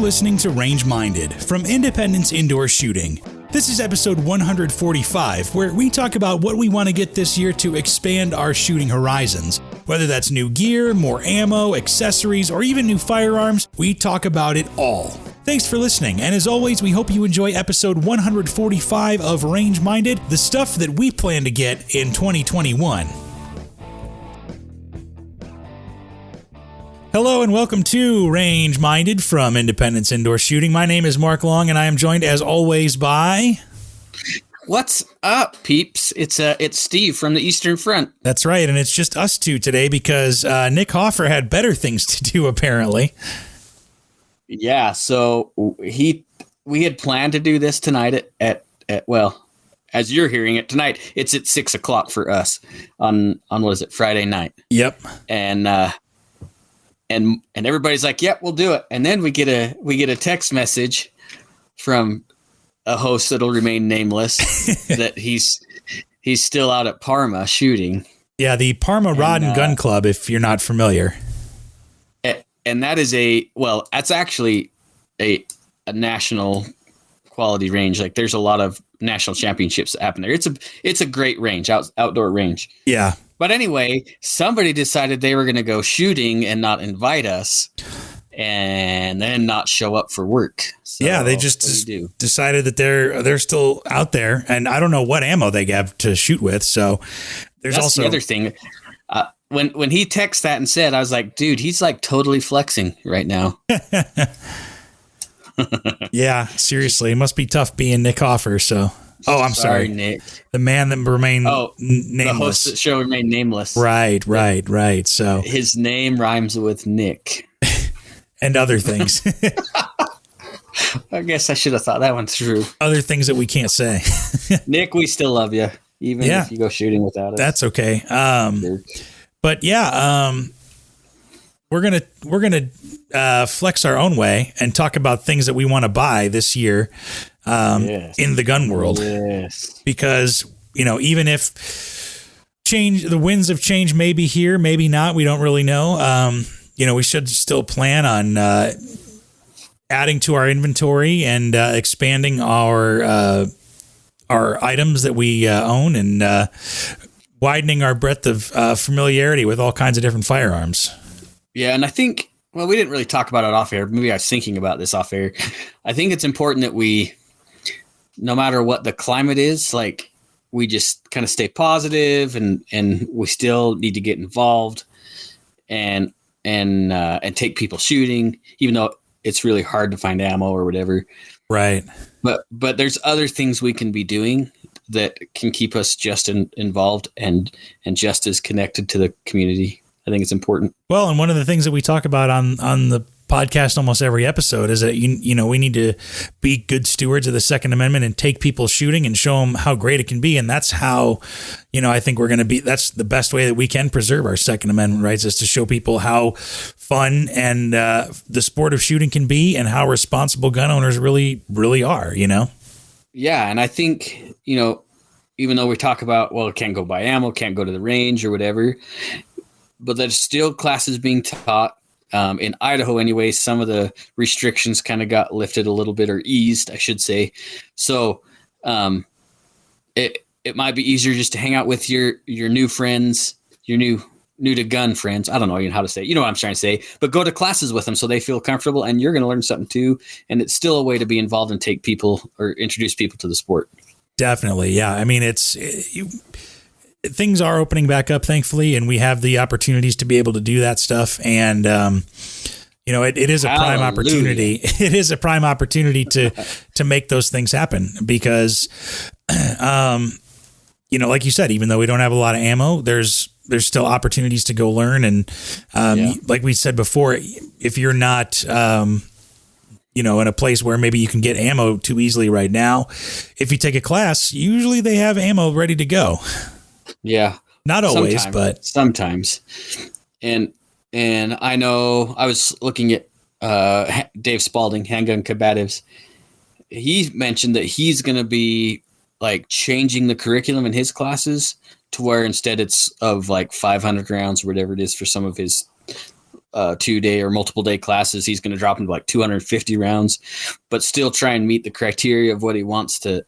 listening to Range Minded from Independence Indoor Shooting. This is episode 145, where we talk about what we want to get this year to expand our shooting horizons. Whether that's new gear, more ammo, accessories, or even new firearms, we talk about it all. Thanks for listening, and as always, we hope you enjoy episode 145 of Range Minded, the stuff that we plan to get in 2021. Hello and welcome to Range Minded from Independence Indoor Shooting. My name is Mark Long, and I am joined as always by... What's up, peeps? It's Steve from the Eastern Front. That's right, and it's just us two today because Nick Hoffer had better things to do, apparently. Yeah, so we had planned to do this tonight at as you're hearing it tonight, it's at 6 o'clock for us on what is it, Friday night? Yep. And everybody's like, "Yep, we'll do it." And then we get a text message from a host that'll remain nameless that he's still out at Parma shooting. Yeah, the Parma Rod and Gun Club, if you're not familiar. And that is that's actually a national quality range. Like there's a lot of national championships that happen there. It's a great range, outdoor range. Yeah. But anyway, somebody decided they were going to go shooting and not invite us and then not show up for work. So yeah, they just decided that they're still out there, and I don't know what ammo they have to shoot with. So there's That's also the other thing. When he texted that and said, I was like, dude, he's like totally flexing right now. Yeah, seriously. It must be tough being Nick Hoffer. So, I'm sorry, Nick. The man that remained nameless. The host of the show remained nameless. Right. So his name rhymes with Nick. And other things. I guess I should have thought that one through. Other things that we can't say. Nick, we still love you, even if you go shooting without us. That's okay. But yeah, we're gonna flex our own way and talk about things that we want to buy this year in the gun world. Yes. Because even if the winds of change may be here, maybe not, we don't really know. We should still plan on adding to our inventory and expanding our items that we own and widening our breadth of familiarity with all kinds of different firearms. Yeah, and I think, we didn't really talk about it off air. Maybe I was thinking about this off air. I think it's important that we, no matter what the climate is, like we just kind of stay positive and we still need to get involved and take people shooting, even though it's really hard to find ammo or whatever. Right. But there's other things we can be doing that can keep us just involved and just as connected to the community. I think it's important. Well, and one of the things that we talk about on the podcast almost every episode is that we need to be good stewards of the Second Amendment and take people shooting and show them how great it can be. And that's how, I think we're going to be. That's the best way that we can preserve our Second Amendment rights, is to show people how fun and the sport of shooting can be and how responsible gun owners really, really are. Yeah, and I think even though we talk about can't go buy ammo, can't go to the range or whatever, but there's still classes being taught. In Idaho, anyway, some of the restrictions kind of got lifted a little bit, or eased, I should say. So it might be easier just to hang out with your new friends, your new to gun friends. I don't know even how to say it. You know what I'm trying to say. But go to classes with them so they feel comfortable, and you're going to learn something too. And it's still a way to be involved and take people or introduce people to the sport. Definitely, yeah. I mean, things are opening back up, thankfully, and we have the opportunities to be able to do that stuff. And, it is a prime opportunity. It is a prime opportunity to make those things happen because, like you said, even though we don't have a lot of ammo, there's still opportunities to go learn. And, like we said before, if you're not, in a place where maybe you can get ammo too easily right now, if you take a class, usually they have ammo ready to go. Yeah. Not always, but sometimes. And I know I was looking at Dave Spalding, Handgun Combatives. He mentioned that he's going to be like changing the curriculum in his classes to where instead it's of like 500 rounds or whatever it is for some of his 2-day or multiple day classes, he's going to drop into like 250 rounds, but still try and meet the criteria of what he wants to,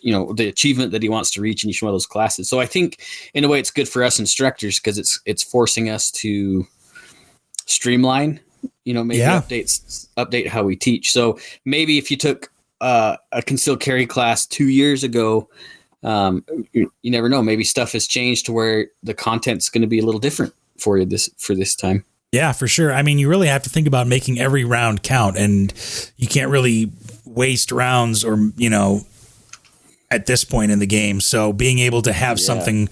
the achievement that he wants to reach in each one of those classes. So I think in a way it's good for us instructors because it's forcing us to streamline, maybe update how we teach. So maybe if you took a concealed carry class 2 years ago, you never know, maybe stuff has changed to where the content's going to be a little different for you this time. Yeah, for sure. I mean, you really have to think about making every round count, and you can't really waste rounds or, at this point in the game. So being able to have something,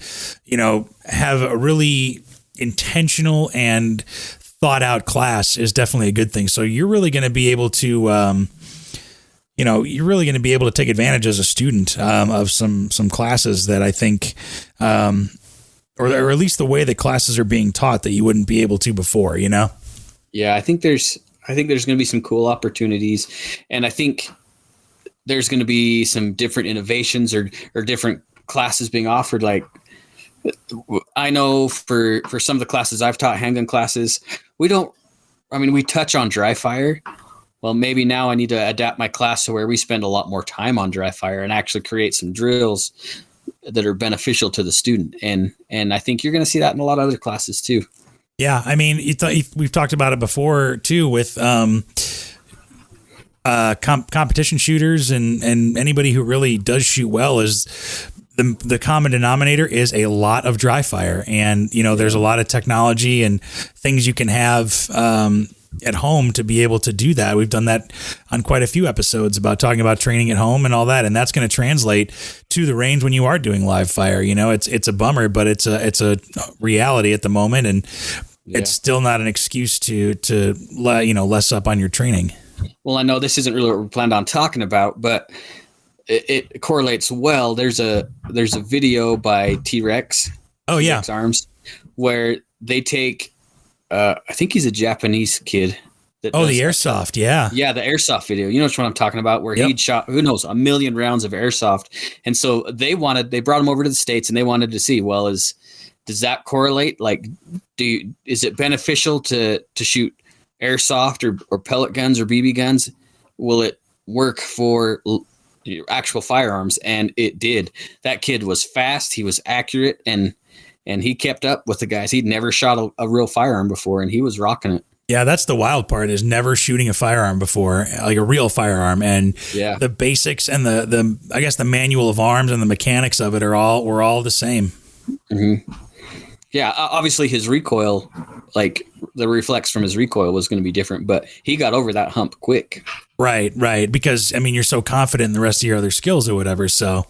have a really intentional and thought out class is definitely a good thing. So you're really going to be able to, you're really going to be able to take advantage as a student of some classes that I think, or at least the way that classes are being taught that you wouldn't be able to before, Yeah, I think there's going to be some cool opportunities, and I think there's going to be some different innovations or different classes being offered. Like I know for some of the classes I've taught, handgun classes, we touch on dry fire. Well, maybe now I need to adapt my class to where we spend a lot more time on dry fire and actually create some drills that are beneficial to the student. And I think you're going to see that in a lot of other classes too. Yeah. I mean, we've talked about it before too, with, competition shooters and anybody who really does shoot well is the common denominator is a lot of dry fire. And, there's a lot of technology and things you can have, at home to be able to do that. We've done that on quite a few episodes about talking about training at home and all that. And that's going to translate to the range when you are doing live fire. It's a bummer, but it's a reality at the moment. And it's still not an excuse to less up on your training. Well, I know this isn't really what we planned on talking about, but it correlates well. There's a video by T-Rex. Oh yeah. T-Rex Arms, where they take, I think he's a Japanese kid. The airsoft. Yeah. Yeah. The airsoft video. You know which one I'm talking about, where he'd shot, who knows, 1 million rounds of airsoft. And so they brought him over to the States and they wanted to see, well, does that correlate? Like, is it beneficial to shoot airsoft or pellet guns or BB guns? Will it work for your actual firearms? And it did. That kid was fast. He was accurate and he kept up with the guys. He'd never shot a real firearm before, and he was rocking it. Yeah, that's the wild part, is never shooting a firearm before, like a real firearm. And the basics and the I guess the manual of arms and the mechanics of it were all the same. Mm-hmm. Yeah, obviously his recoil, like the reflex from his recoil was going to be different, but he got over that hump quick. Right. Because, you're so confident in the rest of your other skills or whatever. So,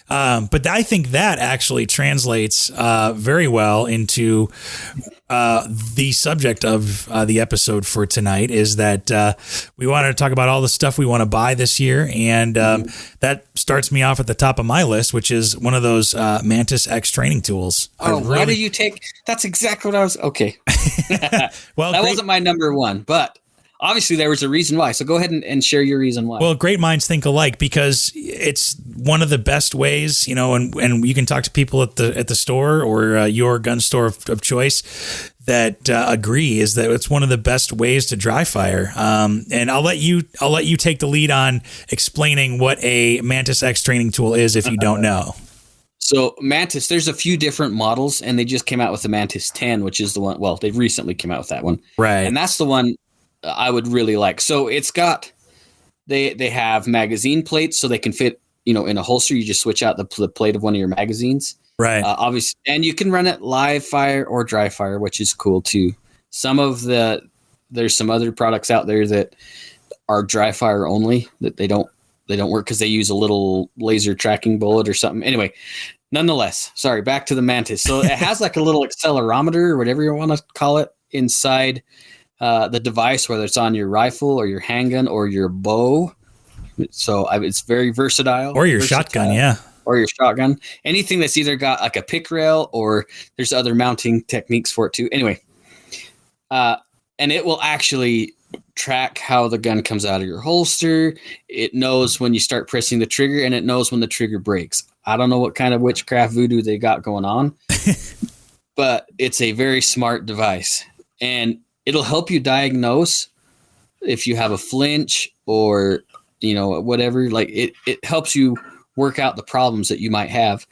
but I think that actually translates very well into the subject of the episode for tonight, is that we wanted to talk about all the stuff we want to buy this year. And that starts me off at the top of my list, which is one of those Mantis X training tools. Why do you take? That's exactly what I was. Okay. Well, that wasn't my number one, but obviously there was a reason why. So go ahead and share your reason why. Well, great minds think alike, because it's one of the best ways, and you can talk to people at the store or your gun store of choice that agree, is that it's one of the best ways to dry fire. And I'll let you take the lead on explaining what a Mantis X training tool is if you don't know. So Mantis, there's a few different models, and they just came out with the Mantis 10, which is the one. Well, they recently came out with that one, right? And that's the one I would really like. So it's got they have magazine plates, so they can fit in a holster. You just switch out the plate of one of your magazines, right? Obviously, and you can run it live fire or dry fire, which is cool too. There's some other products out there that are dry fire only, that they don't work because they use a little laser tracking bullet or something. Anyway, nonetheless, sorry, back to the Mantis. So it has like a little accelerometer or whatever you want to call it inside the device, whether it's on your rifle or your handgun or your bow. So it's very versatile. Or your shotgun, yeah. Or your shotgun. Anything that's either got like a pick rail or there's other mounting techniques for it too. Anyway, and it will actually track how the gun comes out of your holster. It knows when you start pressing the trigger, and it knows when the trigger breaks. I don't know what kind of witchcraft voodoo they got going on, but it's a very smart device. And it'll help you diagnose if you have a flinch or, whatever. Like it helps you work out the problems that you might have,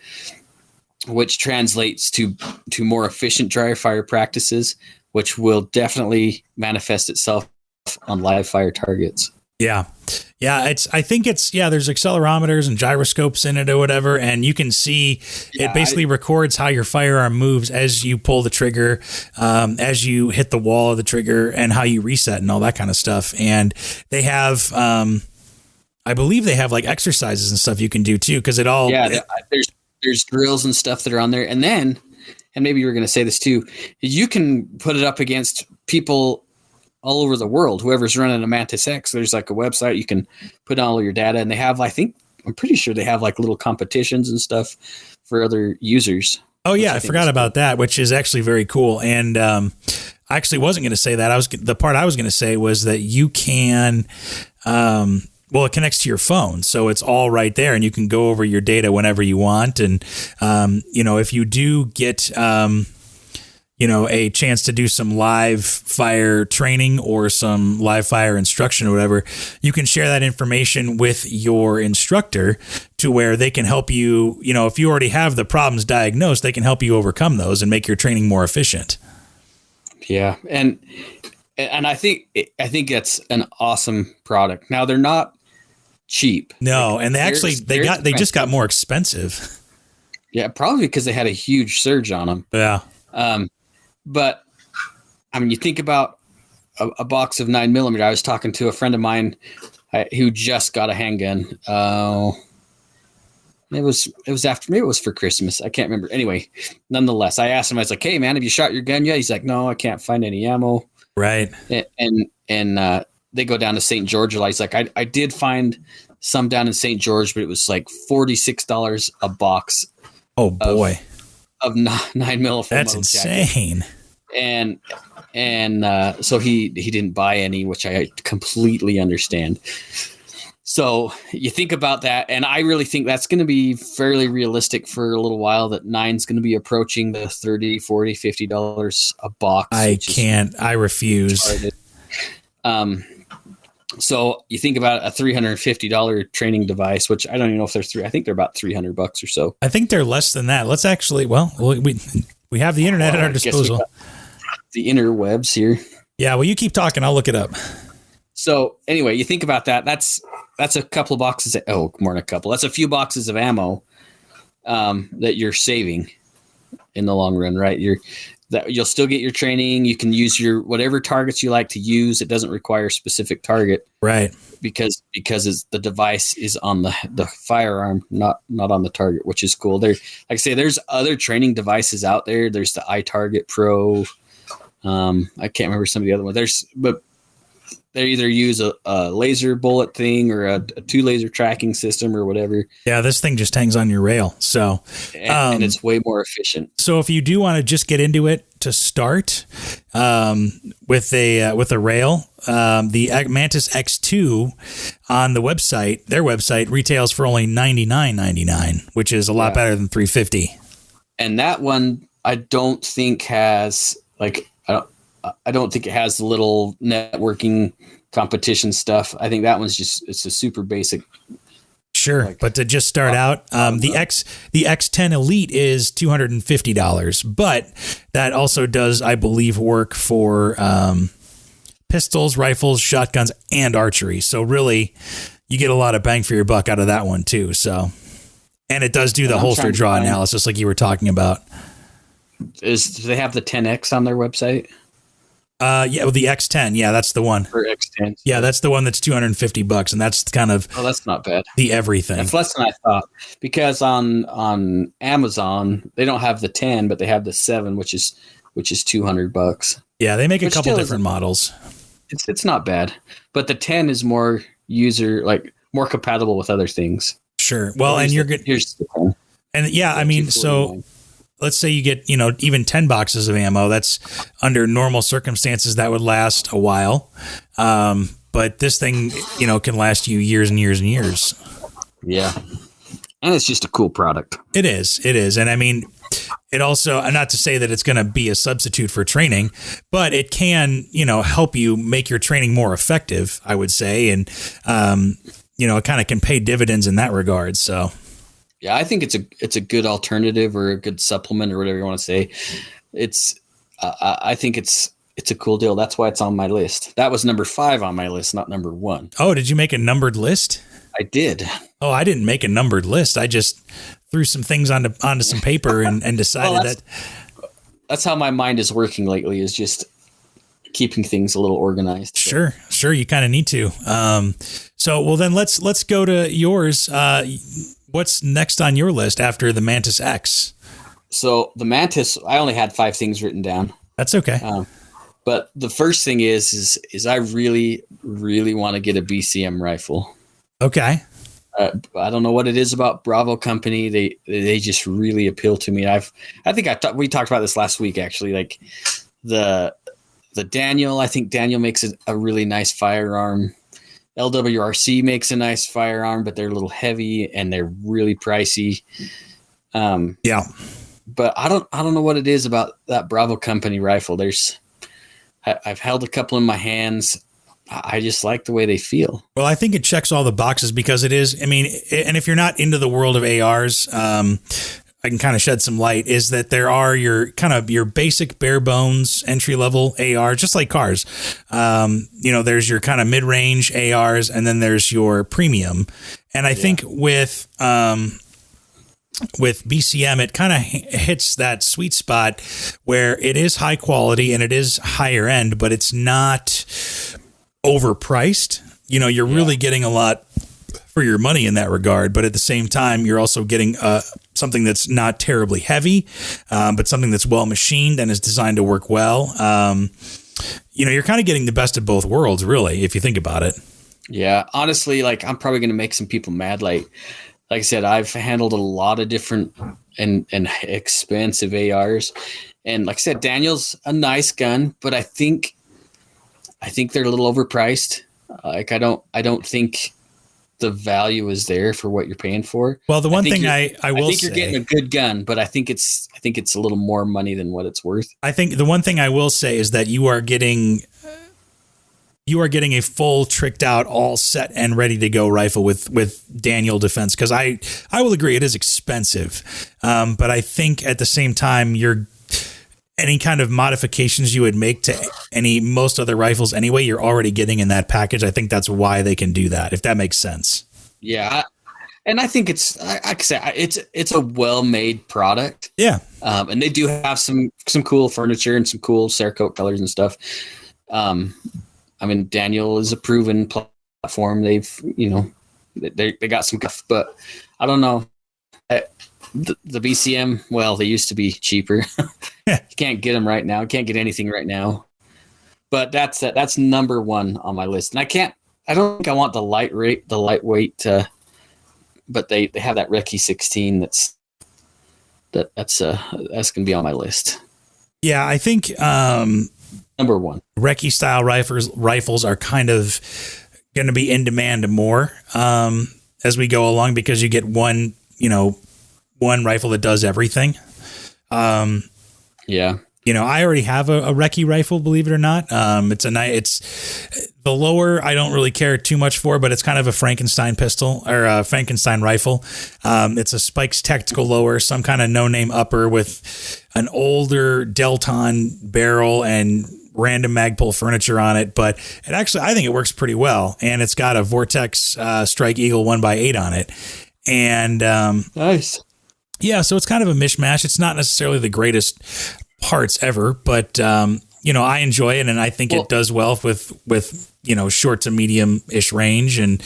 which translates to more efficient dry fire practices, which will definitely manifest itself on live fire targets. Yeah. Yeah. There's accelerometers and gyroscopes in it or whatever. And you can see it basically records how your firearm moves as you pull the trigger, as you hit the wall of the trigger, and how you reset and all that kind of stuff. And they have, I believe they have like exercises and stuff you can do too. Cause there's drills and stuff that are on there. And then, and maybe you were going to say this too, you can put it up against people all over the world. Whoever's running a Mantis X, there's like a website you can put all of your data, and they have, I'm pretty sure they have like little competitions and stuff for other users. Oh yeah, I forgot about that, which is actually very cool. And I actually wasn't going to say that. The part I was going to say was that you can. It connects to your phone, so it's all right there, and you can go over your data whenever you want. And if you do get a chance to do some live fire training or some live fire instruction or whatever, you can share that information with your instructor to where they can help you. If you already have the problems diagnosed, they can help you overcome those and make your training more efficient. Yeah. And I think that's an awesome product. Now, they're not cheap. No. And they just got more expensive. Yeah, probably because they had a huge surge on them. Yeah. But I mean, you think about a box of 9mm. I was talking to a friend of mine who just got a handgun. It was after, maybe it was for Christmas. I can't remember. Anyway, nonetheless, I asked him, I was like, "Hey man, have you shot your gun yet?" He's like, "No, I can't find any ammo." Right. And they go down to St. George. He's like, I did find some down in St. George, but it was like $46 a box. Oh boy. Of 9mm. That's insane. Jacket. And so he didn't buy any, which I completely understand. So you think about that, and I really think that's going to be fairly realistic for a little while, that 9's going to be approaching the $30, $40, $50 a box. I refuse. So you think about a $350 training device, which I don't even know if they're I think they're about $300 or so. I think they're less than that. Let's actually, we have the internet at our disposal. The interwebs here. Yeah. Well, you keep talking. I'll look it up. So anyway, you think about that. That's a couple of boxes. More than a couple. That's a few boxes of ammo that you're saving in the long run, right? You'll still get your training. You can use your whatever targets you like to use. It doesn't require a specific target, right? Because the device is on the firearm, not on the target, which is cool. Like I say, there's other training devices out there. There's the iTarget Pro. I can't remember some of the other ones. But they either use a laser bullet thing or a 2-laser tracking system or whatever. Yeah, this thing just hangs on your rail. So, and it's way more efficient. So if you do want to just get into it to start with a rail, the Mantis X2 on the website, their website retails for only $99.99, which is a lot better than $350. And that one, I don't think has I don't think it has the little networking competition stuff. I think that one's it's a super basic. Sure. But to just start out, the X10 Elite is $250, but that also does, I believe, work for pistols, rifles, shotguns, and archery. So really you get a lot of bang for your buck out of that one too. So, and it does do the holster draw analysis like you were talking about. Do they have the 10X on their website? The X10. Yeah, that's the one. For X10. Yeah, that's the one that's $250, and that's kind of that's not bad. The everything. That's less than I thought, because on Amazon they don't have the 10, but they have the 7, which is $200. Yeah, they make a couple different models. It's not bad, but the 10 is more more compatible with other things. Sure. Well, and you're good. Here's the 10. And yeah, I mean, so. Let's say you get, even 10 boxes of ammo. That's under normal circumstances that would last a while. But this thing, can last you years and years and years. Yeah. And it's just a cool product. It is. And I mean, it also, not to say that it's going to be a substitute for training, but it can, help you make your training more effective, I would say. And, it kind of can pay dividends in that regard. So. Yeah, I think it's a good alternative or a good supplement or whatever you want to say. I think it's a cool deal. That's why it's on my list. That was number 5 on my list, not number 1. Oh, did you make a numbered list? I did. Oh, I didn't make a numbered list. I just threw some things onto some paper and decided that's how my mind is working lately, is just keeping things a little organized. Sure. You kind of need to. Then let's go to yours. What's next on your list after the Mantis X? So the Mantis, I only had 5 things written down. That's okay. But the first thing is I really, really want to get a BCM rifle. Okay. I don't know what it is about Bravo Company. They just really appeal to me. We talked about this last week, actually. Like the Daniel, I think Daniel makes a really nice firearm. LWRC makes a nice firearm, but they're a little heavy and they're really pricey. Yeah. But I don't know what it is about that Bravo Company rifle. I've held a couple in my hands. I just like the way they feel. Well, I think it checks all the boxes because it is, and if you're not into the world of ARs, I can kind of shed some light, is that there are your basic bare bones entry level AR, just like cars. There's your kind of mid range ARs, and then there's your premium. And I think with BCM, it kind of hits that sweet spot where it is high quality and it is higher end, but it's not overpriced. You're really getting a lot for your money in that regard, but at the same time, you're also getting something that's not terribly heavy, but something that's well machined and is designed to work well. You're kind of getting the best of both worlds, really, if you think about it. Yeah, honestly, like I'm probably going to make some people mad. Like I said, I've handled a lot of different and expensive ARs, and like I said, Daniel's a nice gun, but I think they're a little overpriced. Like I don't think the value is there for what you're paying for. Well, the one thing I will think you're getting a good gun, but I think it's a little more money than what it's worth. I think the one thing I will say is that you are getting a full tricked out, all set and ready to go rifle with Daniel Defense. Cause I will agree it is expensive. But I think at the same time, any kind of modifications you would make to most other rifles anyway, you're already getting in that package. I think that's why they can do that, if that makes sense. Yeah. And I think it's a well-made product. Yeah. And they do have some cool furniture and some cool Cerakote colors and stuff. Daniel is a proven platform. They've, they got some stuff, but I don't know. The BCM, well, they used to be cheaper. You can't get them right now. You can't get anything right now. But that's number 1 on my list. And I don't think I want the lightweight, but they have that Recce 16 that's going to be on my list. Yeah, I think number 1. Recce style rifles are kind of going to be in demand more as we go along, because you get one rifle that does everything. Yeah. I already have a Recce rifle, believe it or not. It's the lower I don't really care too much for, but it's kind of a Frankenstein pistol or a Frankenstein rifle. It's a Spikes tactical lower, some kind of no-name upper with an older Delton barrel and random Magpul furniture on it. But I think it works pretty well. And it's got a Vortex Strike Eagle 1x8 on it. And nice. Yeah, so it's kind of a mishmash. It's not necessarily the greatest parts ever, but I enjoy it, and I think it does well with short to medium-ish range, and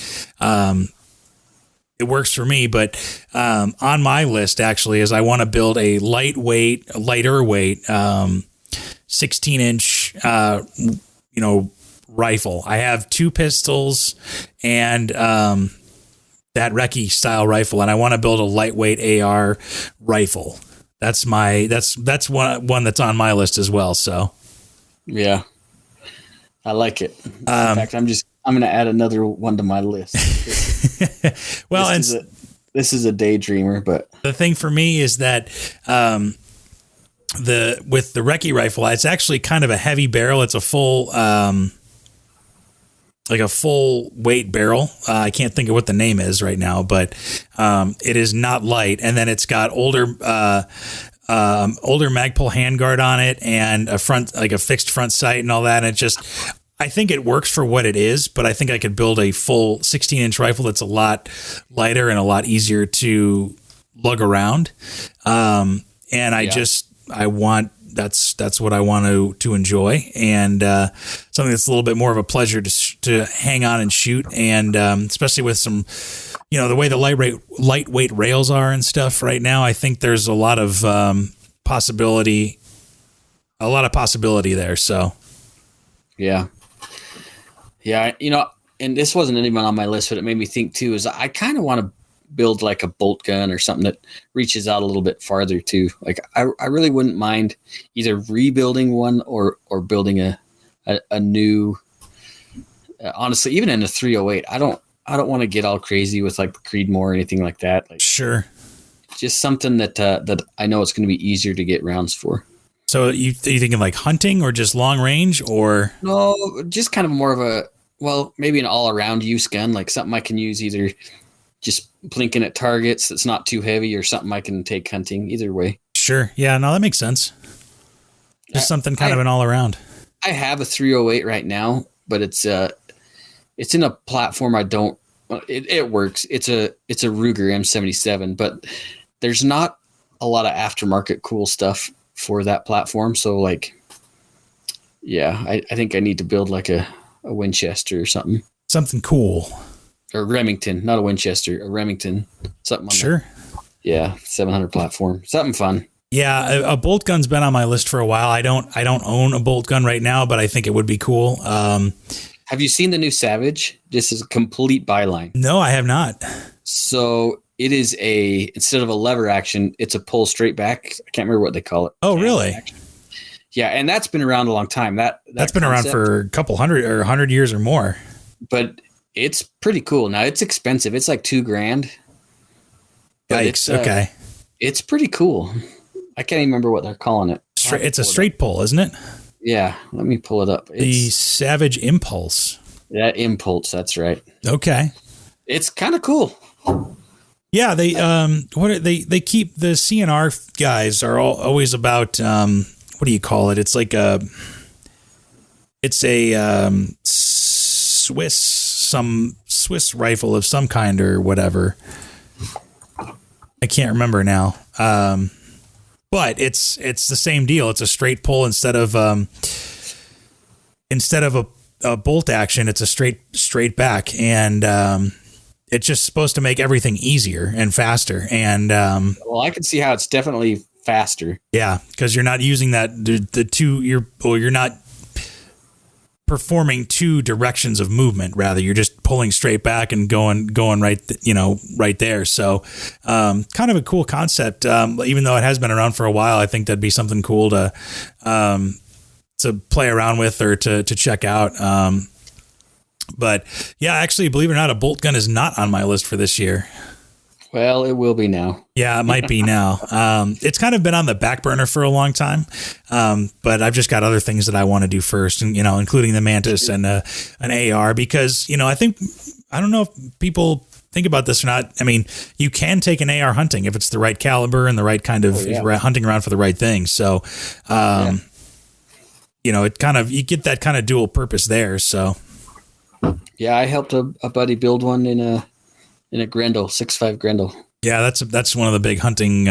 it works for me. But on my list actually is I want to build a lighter weight, 16-inch rifle. I have 2 pistols and that Recce style rifle, and I want to build a lightweight AR rifle. That's one that's on my list as well. So, yeah, I like it. In fact, I'm going to add another one to my list. Well, this is a daydreamer, but the thing for me is that with the recce rifle, it's actually kind of a heavy barrel. It's a full like a full weight barrel. I can't think of what the name is right now, but it is not light. And then it's got older Magpul handguard on it and a fixed front sight and all that. And I think it works for what it is, but I think I could build a full 16-inch rifle that's a lot lighter and a lot easier to lug around. And I want that's what I want to enjoy, and something that's a little bit more of a pleasure to hang on and shoot, and especially with some, the way the lightweight rails are and stuff right now. I think there's a lot of possibility there. So, yeah, and this wasn't even on my list, but it made me think too. Is I kind of want to build like a bolt gun or something that reaches out a little bit farther too. Like I really wouldn't mind either rebuilding one or building a new, honestly, even in a 308, I don't want to get all crazy with like the Creedmoor or anything like that. Like, sure. Just something that I know it's going to be easier to get rounds for. So are you thinking like hunting or just long range, or? No, just kind of more of maybe an all around use gun, like something I can use either just blinking at targets that's not too heavy, or something I can take hunting. Either way. Sure. Yeah, no, that makes sense. Just something kind of an all around. I have a 308 right now, but it's in a platform it works. It's a Ruger M77, but there's not a lot of aftermarket cool stuff for that platform. So like, yeah, I think I need to build like a Winchester or something. Something cool. Or Remington, not a Winchester, a Remington, something. Sure. 700 platform, something fun. Yeah, a bolt gun's been on my list for a while. I don't own a bolt gun right now, but I think it would be cool. Have you seen the new Savage? This is a complete byline. No, I have not. So it is instead of a lever action, it's a pull straight back. I can't remember what they call it. Oh, really? Action. Yeah, and that's been around a long time. That's been around for a couple 100 years or more. But it's pretty cool. Now it's expensive. It's like $2,000. Yikes. Okay. It's pretty cool. I can't even remember what they're calling it. It's a straight pull, isn't it? Yeah. Let me pull it up. The Savage Impulse. Yeah, Impulse. That's right. Okay. It's kind of cool. Yeah. They they keep the CNR guys are always about what do you call it? It's like it's a Swiss rifle of some kind or whatever. I can't remember now. But it's the same deal. It's a straight pull instead of a bolt action. It's a straight back, and it's just supposed to make everything easier and faster. And I can see how it's definitely faster. Yeah, because you're not using you're not performing two directions of movement. Rather, you're just pulling straight back and going right there. So, kind of a cool concept. Even though it has been around for a while, I think that'd be something cool to play around with or to check out. But yeah, actually, believe it or not, a bolt gun is not on my list for this year. Well, it will be now. Yeah, it might be now. It's kind of been on the back burner for a long time, but I've just got other things that I want to do first, and including the Mantis and an AR, because I don't know if people think about this or not. I mean, you can take an AR hunting if it's the right caliber and the right kind of if you're hunting around for the right thing. So, it kind of you get that kind of dual purpose there. So, yeah, I helped a buddy build one in a Grendel, 6.5 Grendel. Yeah, that's one of the big hunting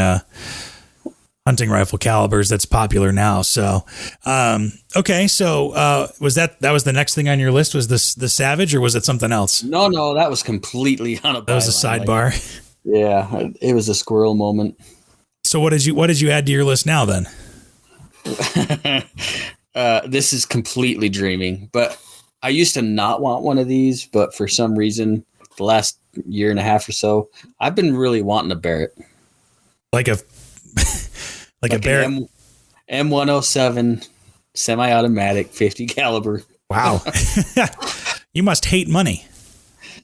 rifle calibers that's popular now. So, okay. So, was that was the next thing on your list? Was this the Savage, or was it something else? No, that was completely on a byline. That was a sidebar. Yeah, it was a squirrel moment. So what did you add to your list now then? This is completely dreaming, but I used to not want one of these, but for some reason, the last year and a half or so, I've been really wanting a Barrett. Like a Barrett M107 semi-automatic 50 caliber. Wow. You must hate money.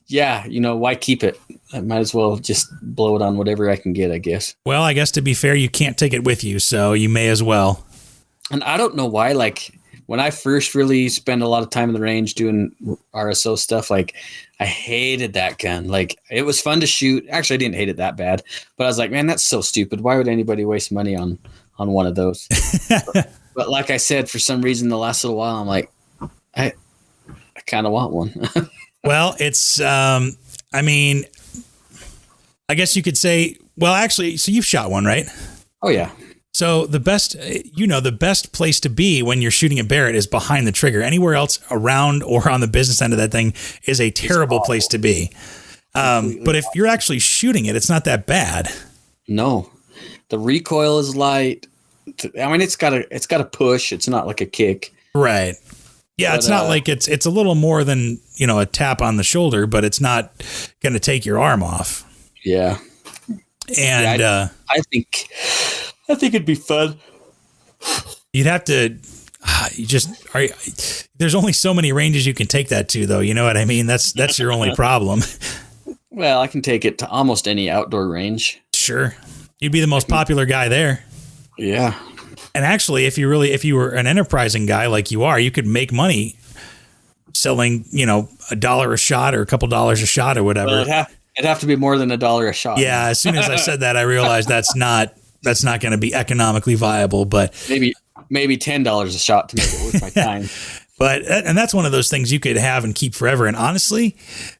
yeah, why keep it? I might as well just blow it on whatever I can get, I guess. Well, I guess to be fair, you can't take it with you, so you may as well. And I don't know why, like when I first really spent a lot of time in the range doing RSO stuff, like I hated that gun. Like it was fun to shoot. Actually, I didn't hate it that bad, but I was like, man, that's so stupid. Why would anybody waste money on one of those? but like I said, for some reason, the last little while, I'm like, I kind of want one. Well, it's, I mean, I guess you could say, well, actually, so you've shot one, right? Oh yeah. So the best place to be when you're shooting a Barrett is behind the trigger. Anywhere else around or on the business end of that thing is a terrible place to be. But if you're actually shooting it, it's not that bad. No, the recoil is light. I mean, it's got a push. It's not like a kick. Right. Yeah, but it's not like it's a little more than, a tap on the shoulder, but it's not going to take your arm off. Yeah. And I think it'd be fun. You'd have to there's only so many ranges you can take that to, though. You know what I mean? That's your only problem. Well, I can take it to almost any outdoor range. Sure. You'd be the most popular guy there. Yeah. And actually, if you were an enterprising guy like you are, you could make money selling, $1 a shot or a couple dollars a shot or whatever. Well, it'd have to be more than $1 a shot. Yeah. As soon as I said that, I realized that's not going to be economically viable, but maybe $10 a shot to make it worth my time. And that's one of those things you could have and keep forever. And honestly,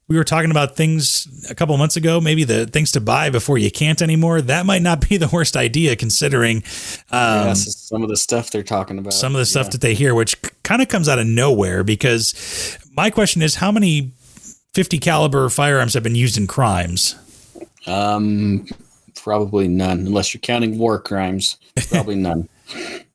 we were talking about things a couple of months ago, maybe the things to buy before you can't anymore. That might not be the worst idea, considering some of the stuff they're talking about. Some of the stuff that they hear, which kind of comes out of nowhere, because my question is, how many 50 caliber firearms have been used in crimes? Probably none, unless you're counting war crimes. Probably none.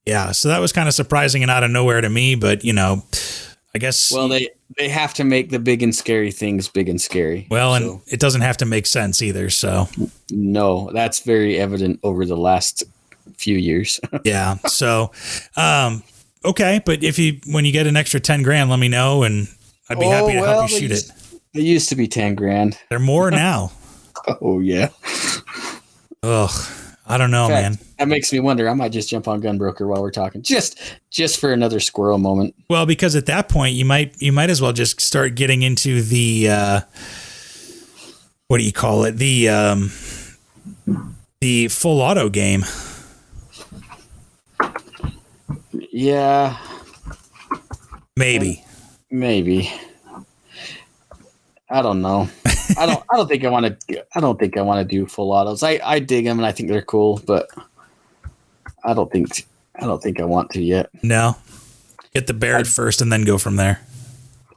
Yeah, so that was kind of surprising and out of nowhere to me, but I guess. Well, they have to make the big and scary things big and scary. Well, and it doesn't have to make sense either. So no, that's very evident over the last few years. Yeah. So, okay, but when you get an extra 10 grand, let me know, and I'd be happy to help you shoot it. They used to be 10 grand. They're more now. Oh yeah. Ugh. I don't know, man. That makes me wonder. I might just jump on Gunbroker while we're talking, just for another squirrel moment. Well, because at that point you might as well just start getting into the what do you call it? The full auto game. Yeah. Maybe. I don't know. I don't think I want to do full autos. I dig them and I think they're cool, but I don't think I want to yet. No. Get the Barrett first and then go from there.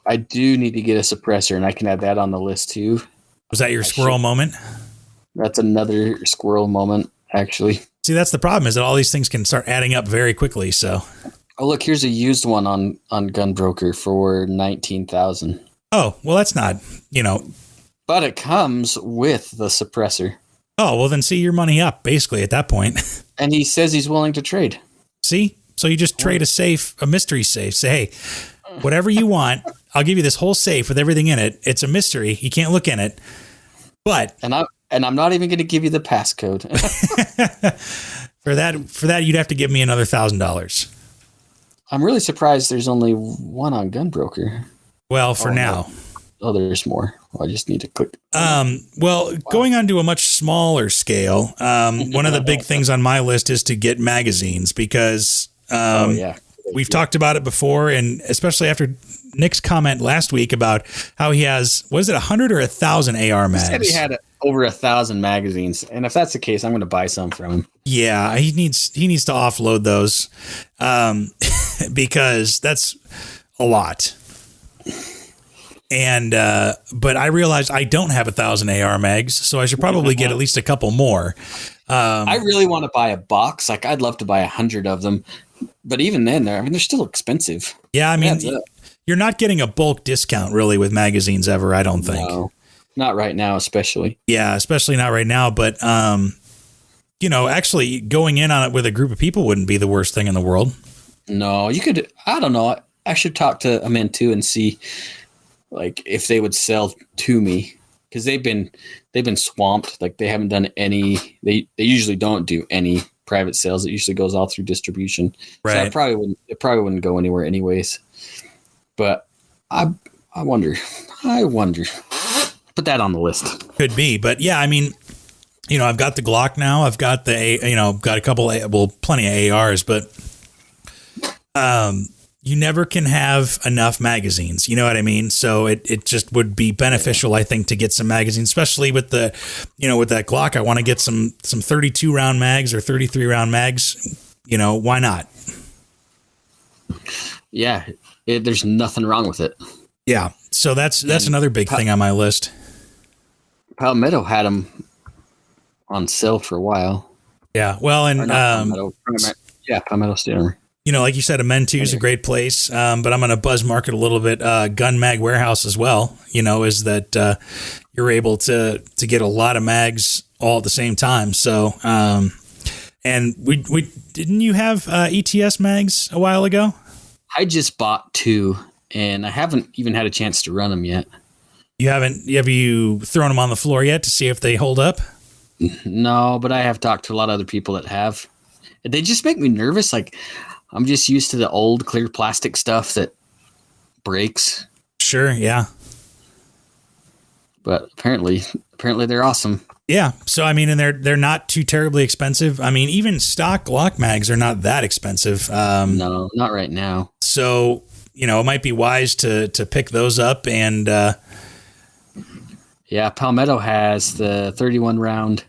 I do need to get a suppressor, and I can add that on the list too. Was that your squirrel moment? That's another squirrel moment, actually. See, that's the problem, is that all these things can start adding up very quickly. So, oh look, here's a used one on Gunbroker for $19,000. Oh, well, that's not, But it comes with the suppressor. Oh, well, then see, your money up, basically, at that point. And he says he's willing to trade. See? So you just trade a mystery safe. Say, hey, whatever you want, I'll give you this whole safe with everything in it. It's a mystery. You can't look in it. But and I'm not even going to give you the passcode. For that, you'd have to give me another $1,000. I'm really surprised there's only one on Gunbroker. Well, for now. No. Oh, there's more. Well, I just need to click. Going on to a much smaller scale, one of the big things on my list is to get magazines, because we've talked about it before, and especially after Nick's comment last week about how he has, what is it, 100 or 1,000 AR mags? He said he had over 1,000 magazines, and if that's the case, I'm going to buy some from him. Yeah, he needs to offload those, because that's a lot. And but I realized I don't have 1,000 AR mags, so I should probably get at least a couple more. I really want to buy a box. Like, I'd love to buy 100 of them, but even then, they're still expensive. Yeah, I mean, you're not getting a bulk discount really with magazines ever, I don't think. No, not right now, especially. Yeah, especially not right now. But actually going in on it with a group of people wouldn't be the worst thing in the world. No, you could. I don't know. I should talk to Amen too and see like if they would sell to me, because they've been swamped. Like they haven't done any. They usually don't do any private sales. It usually goes all through distribution. Right. So it probably wouldn't go anywhere anyways. But I wonder. Put that on the list. Could be, but yeah, I mean, I've got the Glock now. I've got got a couple, plenty of ARs, but you never can have enough magazines. You know what I mean? So it just would be beneficial, I think, to get some magazines, especially with the, with that Glock. I want to get some 32 round mags or 33 round mags. Why not? Yeah, there's nothing wrong with it. Yeah. So that's another big thing on my list. Palmetto had them on sale for a while. Yeah. Well, and Palmetto State. Like you said, a Men 2 is a great place, but I'm going to buzz market a little bit. Gun Mag Warehouse as well, is that you're able to get a lot of mags all at the same time. So, and we didn't you have ETS mags a while ago? I just bought 2, and I haven't even had a chance to run them yet. Have you thrown them on the floor yet to see if they hold up? No, but I have talked to a lot of other people that have. They just make me nervous. Like, I'm just used to the old clear plastic stuff that breaks. Sure, yeah. But apparently they're awesome. Yeah. So I mean, and they're not too terribly expensive. I mean, even stock Glock mags are not that expensive. No, not right now. So, it might be wise to pick those up and yeah, Palmetto has the 31 round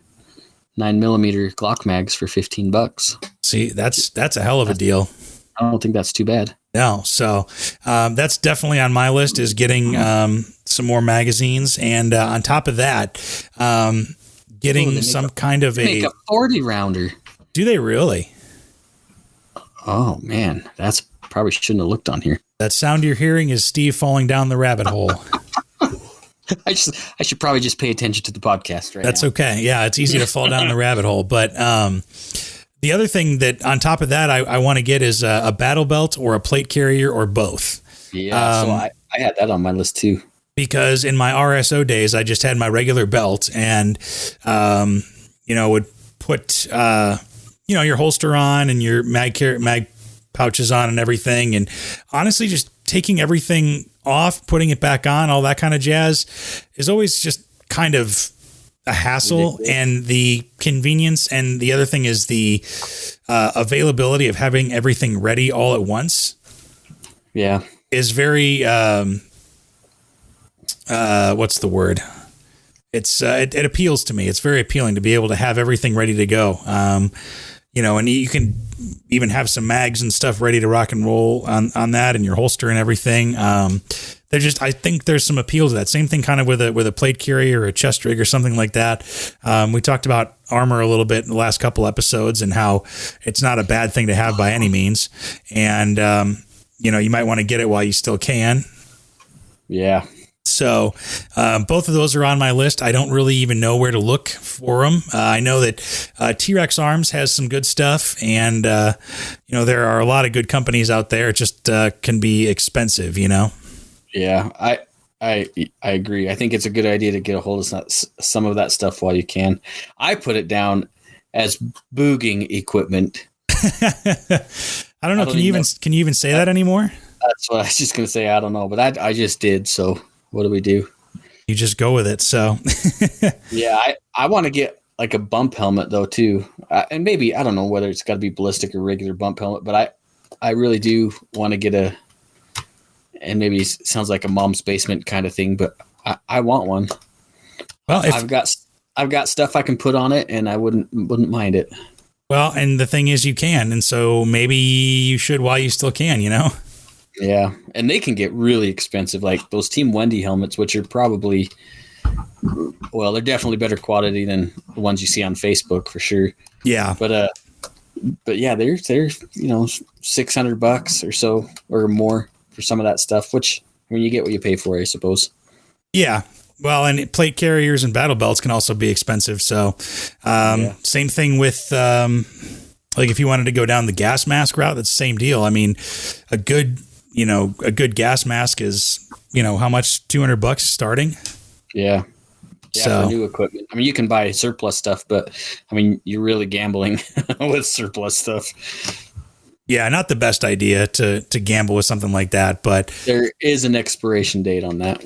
9mm Glock mags for $15. See, that's a hell of a deal. I don't think that's too bad. No. So that's definitely on my list, is getting some more magazines. And on top of that, getting some kind of make a 40 rounder. Do they really? Oh man, that's probably shouldn't have looked on here. That sound you're hearing is Steve falling down the rabbit hole. I should probably just pay attention to the podcast right That's now. okay. Yeah, it's easy to fall down the rabbit hole. But the other thing that on top of that I want to get is a battle belt or a plate carrier or both. Yeah, so I had that on my list too. Because in my RSO days, I just had my regular belt and, would put, your holster on and your mag pouches on and everything. And honestly, just taking everything off, putting it back on, all that kind of jazz is always just kind of a hassle. And the convenience. And the other thing is the availability of having everything ready all at once. Yeah. Is very, what's the word? It's, it appeals to me. It's very appealing to be able to have everything ready to go. And you can even have some mags and stuff ready to rock and roll on that and your holster and everything. I think there's some appeal to that. Same thing kind of with a plate carrier or a chest rig or something like that. We talked about armor a little bit in the last couple episodes and how it's not a bad thing to have by any means. And, you might want to get it while you still can. Yeah. So both of those are on my list. I don't really even know where to look for them. I know that T-Rex Arms has some good stuff, and there are a lot of good companies out there. It just can be expensive, Yeah, I agree. I think it's a good idea to get a hold of some of that stuff while you can. I put it down as booging equipment. I don't know. Can you even say that anymore? That's what I was just going to say. I don't know, but I just did. So what do we do? You just go with it. So yeah, I want to get like a bump helmet though too. And maybe, I don't know whether it's got to be ballistic or regular bump helmet, but I really do want to get and maybe it sounds like a mom's basement kind of thing, but I want one. Well, I've got stuff I can put on it and I wouldn't mind it. Well, and the thing is you can, and so maybe you should while you still can, Yeah, and they can get really expensive, like those Team Wendy helmets, which are probably, well, they're definitely better quality than the ones you see on Facebook for sure. Yeah, but yeah, they're $600 or so or more for some of that stuff. Which when you get what you pay for, I suppose. Yeah. Well, and plate carriers and battle belts can also be expensive. So, Same thing with like if you wanted to go down the gas mask route, that's the same deal. I mean, a good a good gas mask is, how much? $200 starting. Yeah. Yeah. For new equipment. I mean, you can buy surplus stuff, but I mean, you're really gambling with surplus stuff. Yeah. Not the best idea to gamble with something like that, but there is an expiration date on that.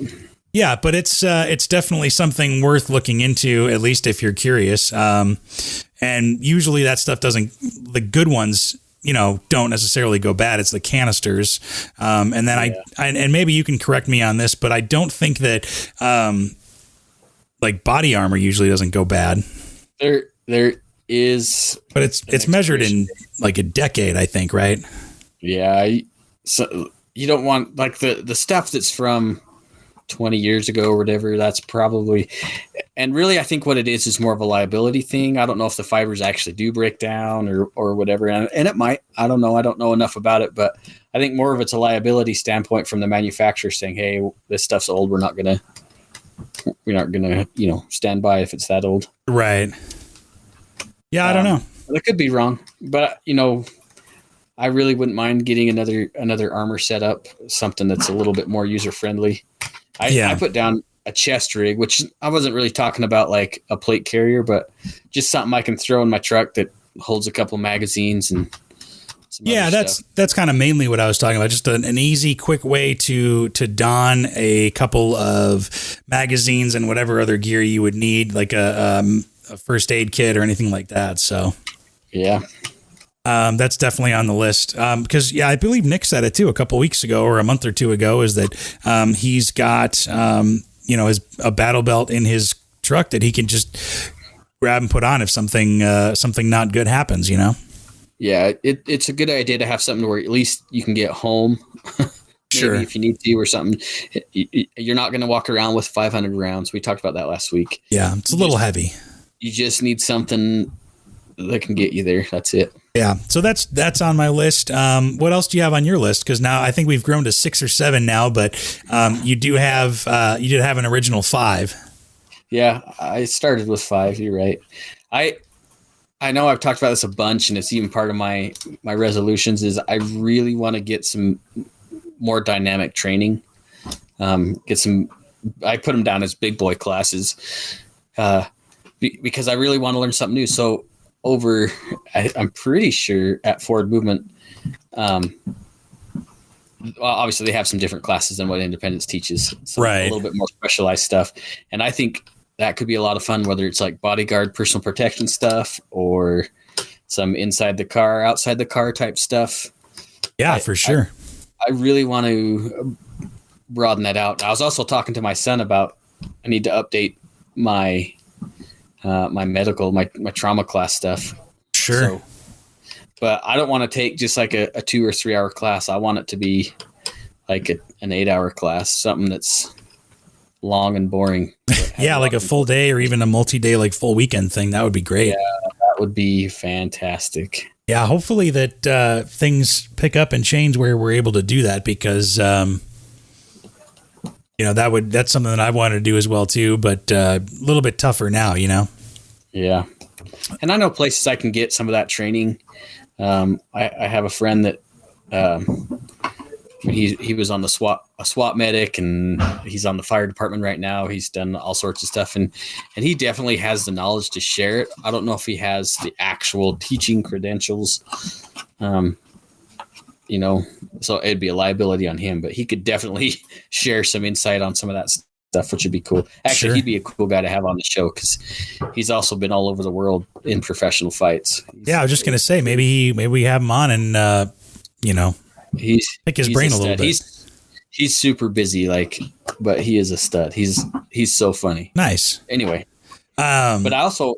Yeah, but it's definitely something worth looking into, at least if you're curious. And usually that stuff the good ones, don't necessarily go bad. It's the canisters. And then and maybe you can correct me on this, but I don't think that like body armor usually doesn't go bad. There is, but it's measured in like a decade, I think, right? Yeah. So you don't want like the stuff that's from 20 years ago or whatever. That's probably, and really, I think what it is more of a liability thing. I don't know if the fibers actually do break down or whatever, and it might. I don't know. I don't know enough about it, but I think more of it's a liability standpoint from the manufacturer saying, "Hey, this stuff's old. We're not gonna, stand by if it's that old." Right. Yeah, I don't know. I could be wrong, but I really wouldn't mind getting another armor setup, something that's a little bit more user friendly. I put down a chest rig, which I wasn't really talking about like a plate carrier, but just something I can throw in my truck that holds a couple magazines and that's kind of mainly what I was talking about. Just an easy, quick way to don a couple of magazines and whatever other gear you would need, like a first aid kit or anything like that. So yeah. That's definitely on the list. Because I believe Nick said it too a couple weeks ago or a month or two ago, is that he's got a battle belt in his truck that he can just grab and put on if something not good happens. Yeah, it's a good idea to have something where at least you can get home. Sure, if you need to or something. You're not going to walk around with 500 rounds. We talked about that last week. Yeah, it's a little heavy. You just need something that can get you there. That's it. Yeah. So that's on my list. What else do you have on your list? Because now I think we've grown to 6 or 7 now, but you did have an original 5. Yeah, I started with 5. You're right. I know I've talked about this a bunch, and it's even part of my resolutions. Is I really want to get some more dynamic training. Get some. I put them down as big boy classes, because I really want to learn something new. So I'm pretty sure at Forward Movement, obviously they have some different classes than what Independence teaches, right? A little bit more specialized stuff, and I think that could be a lot of fun, whether it's like bodyguard, personal protection stuff, or some inside the car, outside the car type stuff. Yeah, for sure. I really want to broaden that out. I was also talking to my son about I need to update my my medical, my trauma class stuff. Sure. So, but I don't want to take just like a 2 or 3 hour class. I want it to be like an 8-hour class, something that's long and boring. Yeah, like a full day or even a multi-day, like full weekend thing. That would be great. Yeah, that would be fantastic. Yeah, hopefully that things pick up and change where we're able to do that, because that's something that I wanted to do as well too, but a little bit tougher now, Yeah. And I know places I can get some of that training. I have a friend that he was on a SWAT medic, and he's on the fire department right now. He's done all sorts of stuff, and he definitely has the knowledge to share it. I don't know if he has the actual teaching credentials, so it'd be a liability on him, but he could definitely share some insight on some of that stuff, which would be cool. Actually, He'd be a cool guy to have on the show, because he's also been all over the world in professional fights. I was just going to say, maybe we have him on and, pick his brain a little bit. He's super busy, but he is a stud. He's so funny. Nice. Anyway. But I also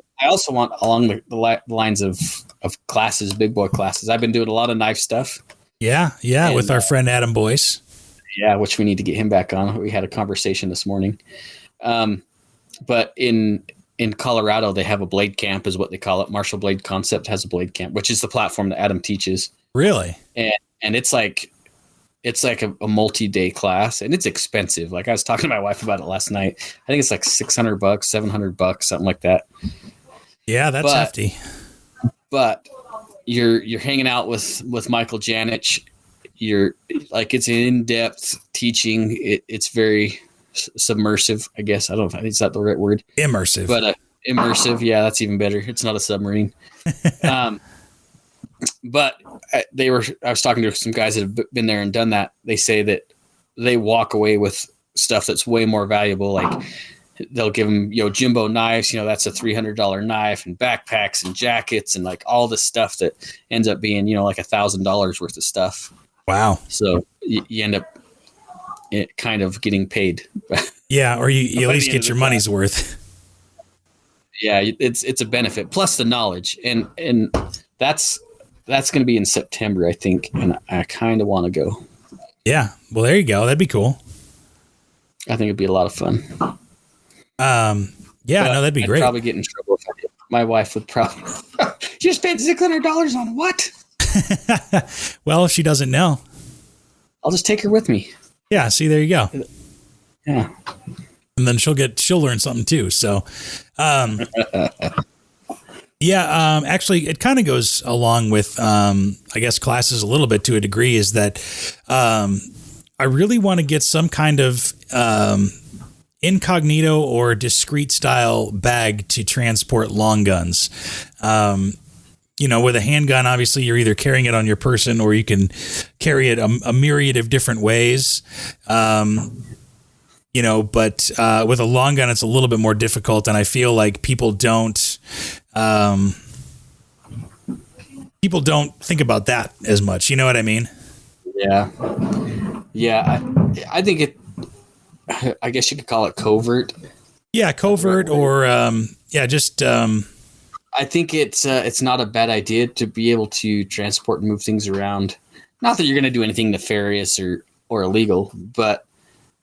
want along the lines of classes, big boy classes. I've been doing a lot of knife stuff. Yeah. And, with our friend Adam Boyce. Yeah, which we need to get him back on. We had a conversation this morning. But in Colorado, they have a blade camp, is what they call it. Martial Blade Concept has a blade camp, which is the platform that Adam teaches. Really? And it's like a multi-day class, and it's expensive. Like I was talking to my wife about it last night. I think it's like $600, $700, something like that. Yeah, that's hefty. But you're hanging out with Michael Janich. you're like, it's in-depth teaching. It's very submersive, I guess. I don't know if is that the right word. Immersive. But immersive. Yeah, that's even better. It's not a submarine. But I was talking to some guys that have been there and done that. They say that they walk away with stuff that's way more valuable. Like they'll give them, jumbo knives, that's a $300 knife, and backpacks and jackets and like all the stuff that ends up being, like $1,000 worth of stuff. Wow. So you end up kind of getting paid. Yeah. Or you at least get your money's worth. Yeah. It's a benefit plus the knowledge. And that's going to be in September, I think. And I kind of want to go. Yeah. Well, there you go. That'd be cool. I think it'd be a lot of fun. Yeah, no, that'd be great. I'd probably get in trouble if I did. My wife would probably. You spent $600 on what? Well, if she doesn't know, I'll just take her with me. Yeah. See, there you go. Yeah. And then she'll learn something too. So, yeah, actually it kind of goes along with, I guess classes a little bit to a degree, is that, I really want to get some kind of, incognito or discreet style bag to transport long guns. With a handgun, obviously you're either carrying it on your person or you can carry it a myriad of different ways. But with a long gun, it's a little bit more difficult. And I feel like people don't think about that as much. You know what I mean? Yeah. Yeah. I think I guess you could call it covert. Yeah. Covert or, I think it's not a bad idea to be able to transport and move things around. Not that you're going to do anything nefarious or illegal, but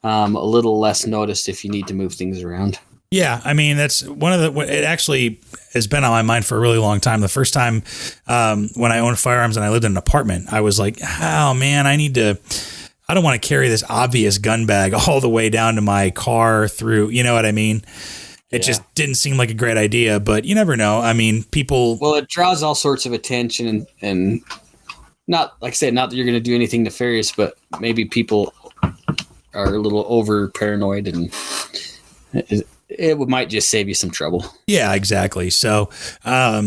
a little less noticed if you need to move things around. Yeah, I mean, that's it actually has been on my mind for a really long time. The first time when I owned firearms and I lived in an apartment, I was like, oh man, I don't want to carry this obvious gun bag all the way down to my car through, you know what I mean? It just didn't seem like a great idea, but you never know. I mean, people. Well, it draws all sorts of attention and not, like I said, not that you're going to do anything nefarious, but maybe people are a little over paranoid and it might just save you some trouble. Yeah, exactly. So, there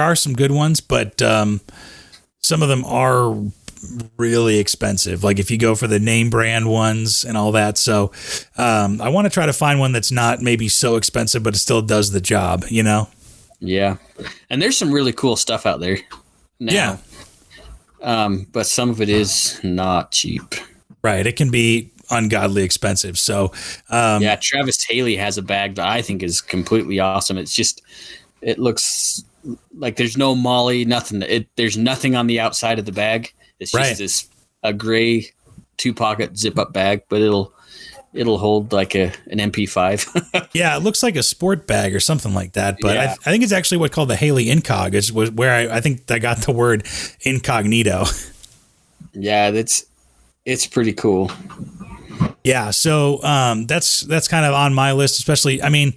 are some good ones, but some of them are really expensive. Like if you go for the name brand ones and all that. So I want to try to find one that's not maybe so expensive, but it still does the job, Yeah. And there's some really cool stuff out there now. Yeah. But some of it is not cheap. Right. It can be ungodly expensive. So Travis Haley has a bag that I think is completely awesome. It's just, it looks like there's no molly, nothing. There's nothing on the outside of the bag. It's just a gray 2-pocket zip-up bag, but it'll hold like an MP5. Yeah, it looks like a sport bag or something like that. But I think it's actually what's called the Haley Incog. Is where I think I got the word incognito. Yeah, it's pretty cool. Yeah, so that's kind of on my list, especially, I mean,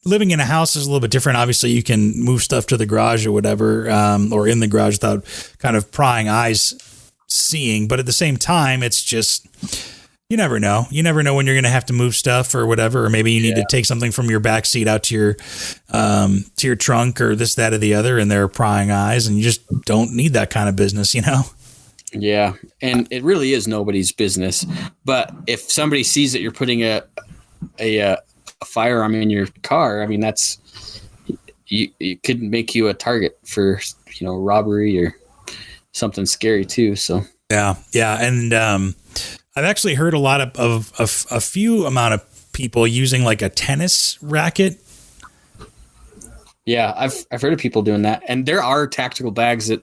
living in a house is a little bit different. Obviously, you can move stuff to the garage or whatever, or in the garage without kind of prying eyes seeing. But at the same time, it's just, you never know. You never know when you're going to have to move stuff or whatever, or maybe you need to take something from your back seat out to your trunk or this, that, or the other, and they're prying eyes, and you just don't need that kind of business, Yeah, and it really is nobody's business. But if somebody sees that you're putting a firearm in your car, I mean, it could make you a target for robbery or something scary too. So yeah, and I've actually heard a lot of a few amount of people using like a tennis racket. Yeah, I've heard of people doing that, and there are tactical bags that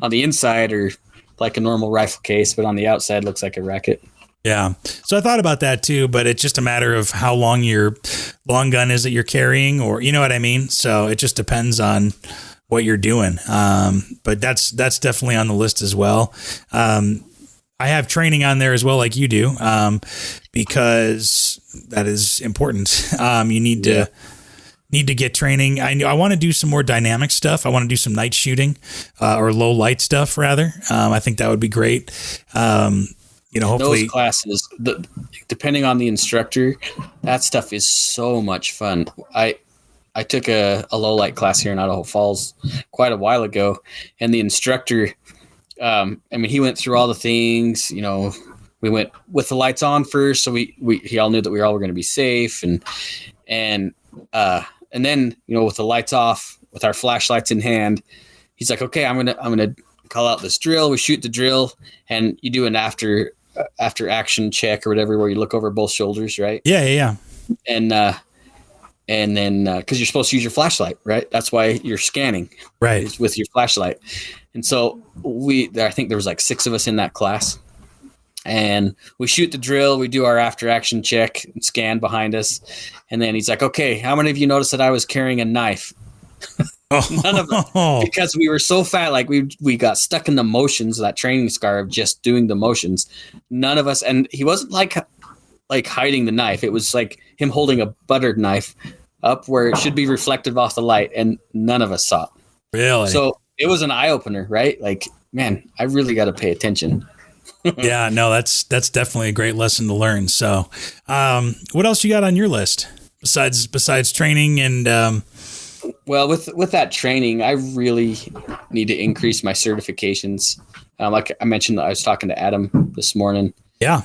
on the inside are like a normal rifle case, but on the outside looks like a racket. Yeah. So I thought about that too, but it's just a matter of how long your long gun is that you're carrying, or you know what I mean? So it just depends on what you're doing. But that's definitely on the list as well. I have training on there as well, like you do, because that is important. You need to need to get training. I want to do some more dynamic stuff. I want to do some night shooting or low light stuff rather. I think that would be great. Hopefully those classes, depending on the instructor, that stuff is so much fun. I took a low light class here in Idaho Falls quite a while ago, and the instructor, he went through all the things. We went with the lights on first, so he all knew that we all were going to be safe, and then with the lights off, with our flashlights in hand, he's like, "Okay, I'm gonna call out this drill." We shoot the drill, and you do an after action check or whatever, where you look over both shoulders, right? Yeah. And then because you're supposed to use your flashlight, right? That's why you're scanning, right, with your flashlight. And so I think there was like 6 of us in that class, and we shoot the drill. We do our after action check and scan behind us. And then he's like, "Okay, how many of you noticed that I was carrying a knife?" None of us, because we were so fat. Like we got stuck in the motions, that training scar of just doing the motions. None of us, and he wasn't like hiding the knife. It was like him holding a buttered knife up where it should be reflective off the light, and none of us saw it. Really? So it was an eye opener, right? Like, man, I really got to pay attention. Yeah, no, that's definitely a great lesson to learn. So, what else you got on your list besides training and? Well, with that training, I really need to increase my certifications. Like I mentioned, I was talking to Adam this morning. Yeah,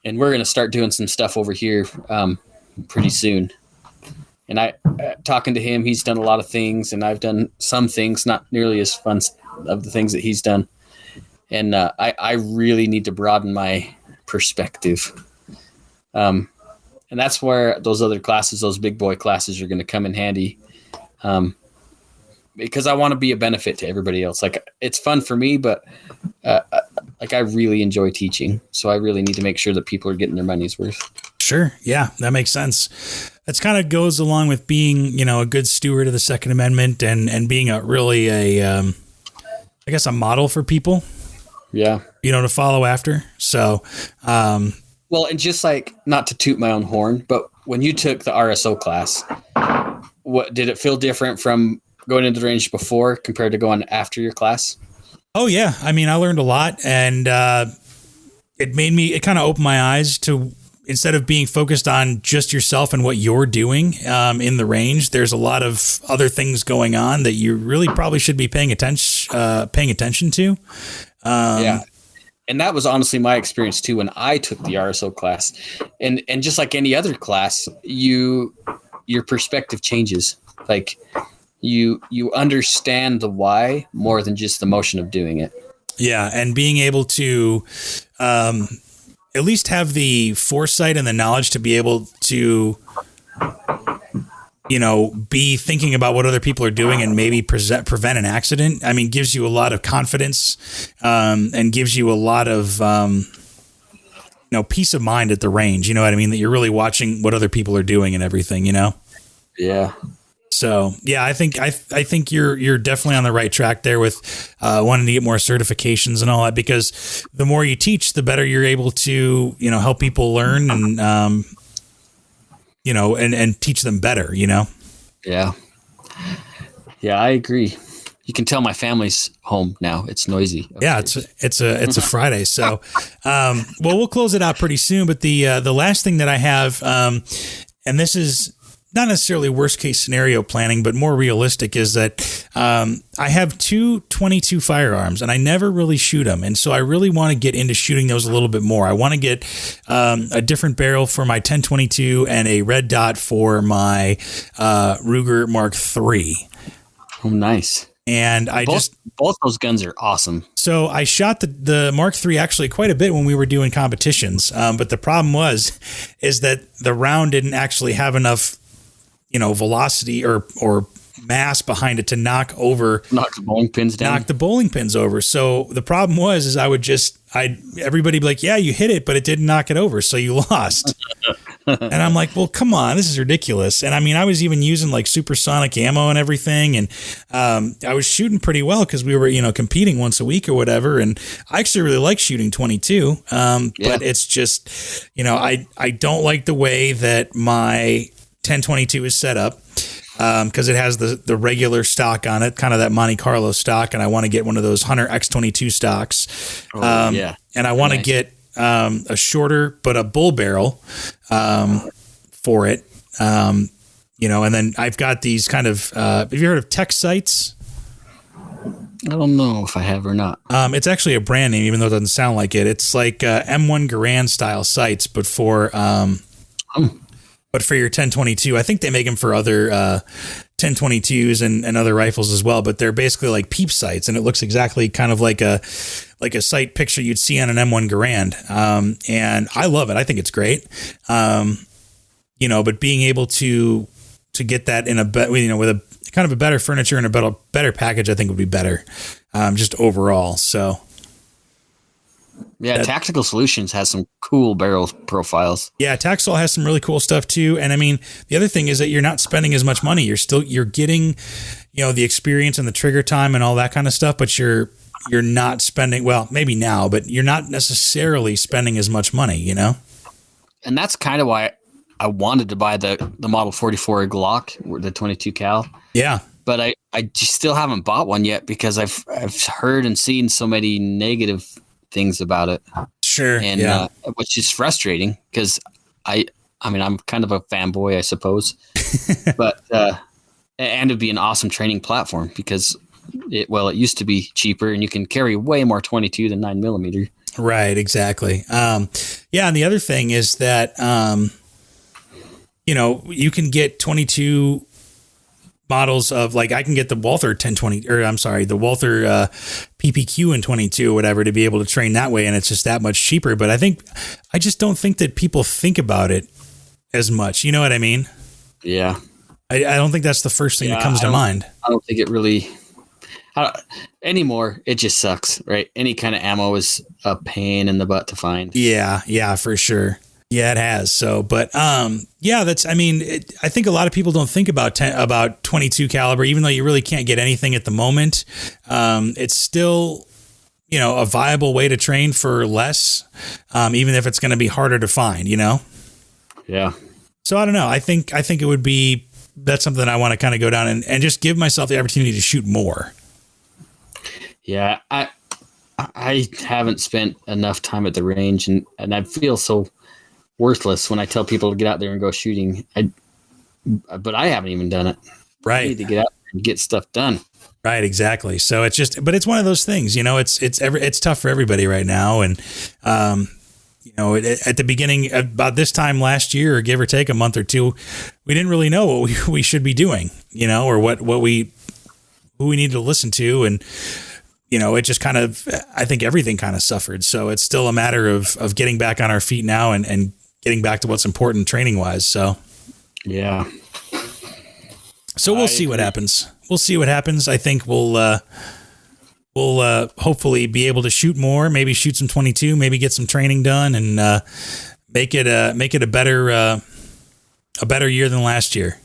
and we're going to start doing some stuff over here pretty soon. And I talking to him, he's done a lot of things, and I've done some things, not nearly as fun of the things that he's done. And I really need to broaden my perspective. And that's where those other classes, those big boy classes, are going to come in handy. Because I want to be a benefit to everybody else. Like, it's fun for me, but I really enjoy teaching. So I really need to make sure that people are getting their money's worth. Sure. Yeah, that makes sense. That's kind of goes along with being, a good steward of the Second Amendment and being a model for people. Yeah. To follow after. So, well, and just like, not to toot my own horn, but when you took the RSO class, what did it feel different from going into the range before compared to going after your class? Oh yeah. I learned a lot, and it kind of opened my eyes to, instead of being focused on just yourself and what you're doing in the range, there's a lot of other things going on that you really probably should be paying attention to. Yeah. And that was honestly my experience too when I took the RSO class. And just like any other class, your perspective changes. Like you understand the why more than just the motion of doing it. Yeah, and being able to at least have the foresight and the knowledge to be able to, be thinking about what other people are doing and maybe prevent an accident. Gives you a lot of confidence and gives you a lot of, peace of mind at the range. You know what I mean? That you're really watching what other people are doing and everything, Yeah. So, yeah, I think you're definitely on the right track there with wanting to get more certifications and all that, because the more you teach, the better you're able to, help people learn and, and teach them better, Yeah. Yeah, I agree. You can tell my family's home now. It's noisy. Yeah, it's a Friday. So, we'll close it out pretty soon. But the last thing that I have, and this is not necessarily worst case scenario planning, but more realistic, is that I have two 22 firearms and I never really shoot them. And so I really want to get into shooting those a little bit more. I want to get a different barrel for my 10/22 and a red dot for my Ruger Mark III. Oh, nice. And both those guns are awesome. So I shot the Mark III actually quite a bit when we were doing competitions. But the problem is that the round didn't actually have enough velocity or mass behind it to knock the bowling pins down. Knock the bowling pins over. So the problem is everybody be like, yeah, you hit it, but it didn't knock it over, so you lost. And I'm like, well, come on, this is ridiculous. And I was even using like supersonic ammo and everything, and I was shooting pretty well because we were competing once a week or whatever. And I actually really like shooting 22, but it's just I don't like the way that my 10/22 is set up. because it has the regular stock on it, kind of that Monte Carlo stock, and I want to get one of those Hunter X22 stocks. Yeah. And I want to get a shorter but a bull barrel for it. And then I've got these kind of have you heard of Tech Sights? I don't know if I have or not. It's actually a brand name, even though it doesn't sound like it. It's like M1 Garand style sights, but for your 1022. I think they make them for other 1022s and other rifles as well. But they're basically like peep sights, and it looks exactly kind of like a sight picture you'd see on an M1 Garand. And I love it. I think it's great. But being able to get that in with a kind of a better furniture and a better package, I think would be better, just overall. So, yeah, Tactical Solutions has some cool barrel profiles. Yeah, Taxol has some really cool stuff too. And I mean, the other thing is that you're not spending as much money. You're getting, the experience and the trigger time and all that kind of stuff, but you're not spending, well, maybe now, but you're not necessarily spending as much money, And that's kind of why I wanted to buy the Model 44 Glock, the 22 cal. Yeah. But I just still haven't bought one yet because I've heard and seen so many negative things about it. Sure. And which is frustrating because I mean, I'm kind of a fanboy, I suppose, but and it'd be an awesome training platform because it used to be cheaper and you can carry way more 22 than 9mm. Right. Exactly. And the other thing is that, you can get 22 models of, like, I can get the Walther 1020, the Walther PPQ in 22 or whatever to be able to train that way. And it's just that much cheaper. But I just don't think that people think about it as much. You know what I mean? Yeah. I don't think that's the first thing that comes to mind. I don't think it really anymore. It just sucks, right? Any kind of ammo is a pain in the butt to find. Yeah, for sure. Yeah, it has. So, but I think a lot of people don't think about 22 caliber, even though you really can't get anything at the moment. It's still, a viable way to train for less, even if it's going to be harder to find, Yeah. So I don't know. I think it would be, that's something I want to kind of go down and just give myself the opportunity to shoot more. Yeah. I haven't spent enough time at the range and I feel so worthless when I tell people to get out there and go shooting. But I haven't even done it. Right. I need to get out and get stuff done. Right. Exactly. So but it's one of those things, it's tough for everybody right now. And, at the beginning, about this time last year, or give or take a month or two, we didn't really know what we should be doing, or who we needed to listen to. And, it just kind of, I think everything kind of suffered. So it's still a matter of getting back on our feet now and getting back to what's important training wise. So, yeah. So we'll see what happens. We'll see what happens. I think we'll hopefully be able to shoot more, maybe shoot some 22, maybe get some training done and make it a better year than last year.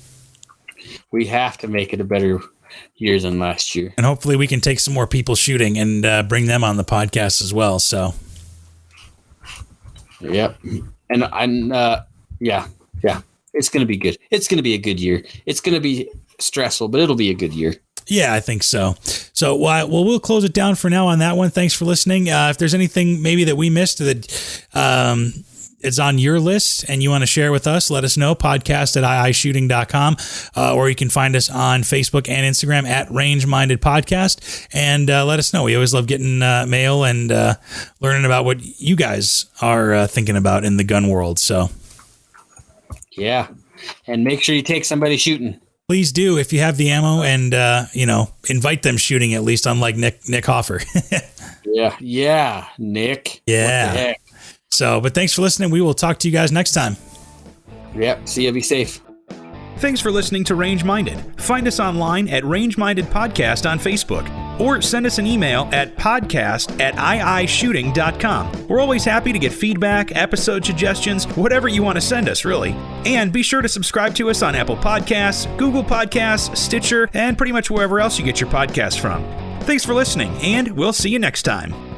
We have to make it a better year than last year. And hopefully we can take some more people shooting and bring them on the podcast as well. So, yep. And yeah. It's going to be good. It's going to be a good year. It's going to be stressful, but it'll be a good year. Yeah, I think so. So, we'll close it down for now on that one. Thanks for listening. If there's anything maybe that we missed that it's on your list and you want to share with us, let us know. podcast@iishooting.com, or you can find us on Facebook and Instagram at Range Minded Podcast, and let us know. We always love getting mail and learning about what you guys are thinking about in the gun world. So, yeah, and make sure you take somebody shooting. Please do if you have the ammo, and invite them shooting at least. Unlike Nick Hoffer. yeah, Nick. Yeah. What the heck? So, but thanks for listening. We will talk to you guys next time. Yep. See you. Be safe. Thanks for listening to Range Minded. Find us online at Range Minded Podcast on Facebook, or send us an email at podcast@iishooting.com. We're always happy to get feedback, episode suggestions, whatever you want to send us, really. And be sure to subscribe to us on Apple Podcasts, Google Podcasts, Stitcher, and pretty much wherever else you get your podcasts from. Thanks for listening, and we'll see you next time.